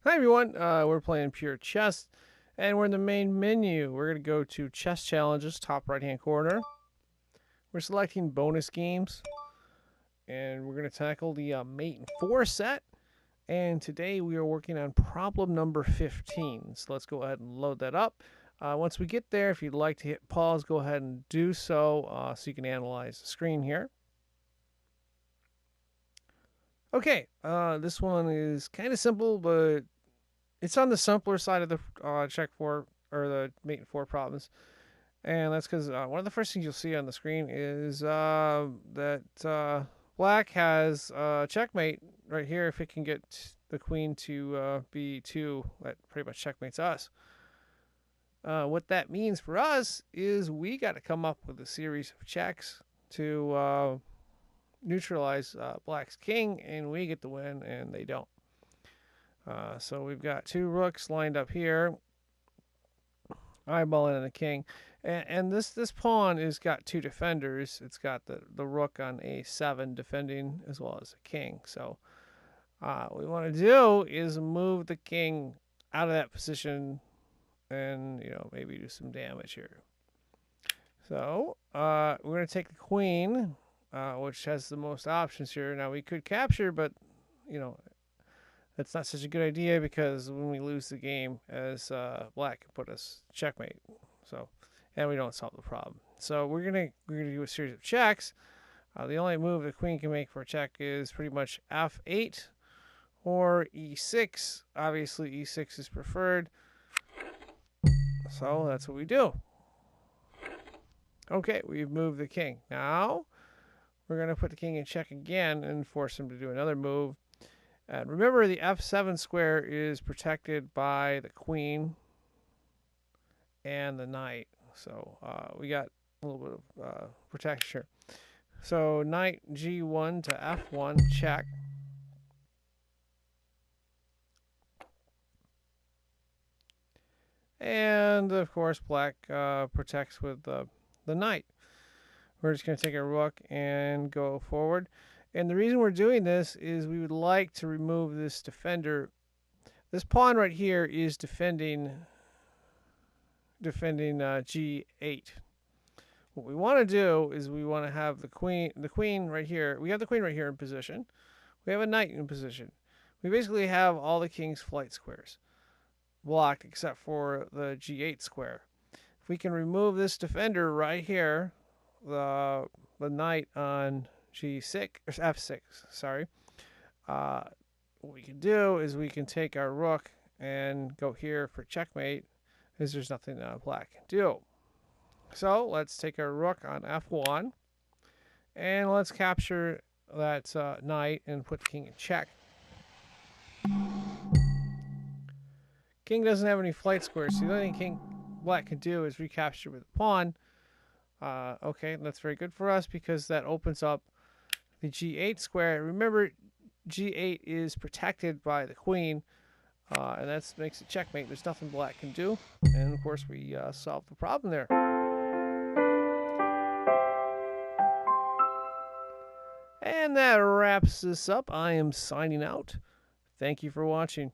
Hi everyone, we're playing Pure Chess, and we're in the main menu. We're going to go to Chess Challenges, top right hand corner. We're selecting bonus games, and we're going to tackle the Mate and 4 set. And today we are working on problem number 15. So let's go ahead and load that up. Once we get there, if you'd like to hit pause, go ahead and do so so you can analyze the screen here. Okay, this one is kind of simple, but it's on the simpler side of the check 4 or the mate and 4 problems. And that's because one of the first things you'll see on the screen is that black has checkmate right here. If it can get the queen to b2, that pretty much checkmates us. What that means for us is we got to come up with a series of checks to neutralize black's king, and we get the win, and they don't. So we've got two rooks lined up here, eyeballing the king. And this pawn has got two defenders. It's got the rook on a7 defending as well as the king. So what we want to do is move the king out of that position and maybe do some damage here. So we're going to take the queen, which has the most options here. Now we could capture, but that's not such a good idea because when we lose the game, as black can put us checkmate. So and we don't solve the problem. So we're gonna do a series of checks. The only move the queen can make for a check is pretty much f8 or e6. Obviously e6 is preferred. So that's what we do. Okay, we've moved the king. Now we're going to put the king in check again and force him to do another move. And remember, the f7 square is protected by the queen and the knight. So we got a little bit of protection here. So knight g1 to f1, check. And of course, black protects with the knight. We're just going to take a rook and go forward. And the reason we're doing this is we would like to remove this defender. This pawn right here is defending g8. What we want to do is we want to have the queen right here. We have the queen right here in position. We have a knight in position. We basically have all the king's flight squares blocked except for the g8 square. If we can remove this defender right here, the knight on g6 or f6, sorry. What we can do is we can take our rook and go here for checkmate, because there's nothing black can do. So let's take our rook on f1, and let's capture that knight and put the king in check. King doesn't have any flight squares, so the only thing black can do is recapture with a pawn. Okay, that's very good for us because that opens up the g8 square. Remember, g8 is protected by the queen, and that makes it checkmate. There's nothing black can do, and of course we solve the problem there. And that wraps this up. I am signing out. Thank you for watching.